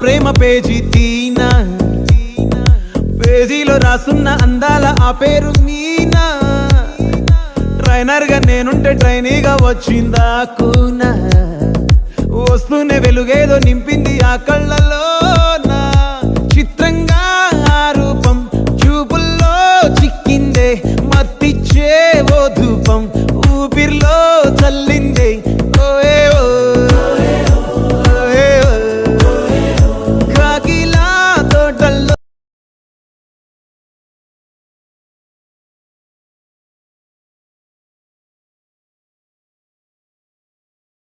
ప్రేమ page తీనా, పేజీలో రాసున్న అందాల ఆ పేరు మీనా. ట్రైనర్ గా నేనుంటే ట్రైనీగా వచ్చిందా కూనా, వస్తూనే వెలుగేదో నింపింది ఆ కళ్ళలో.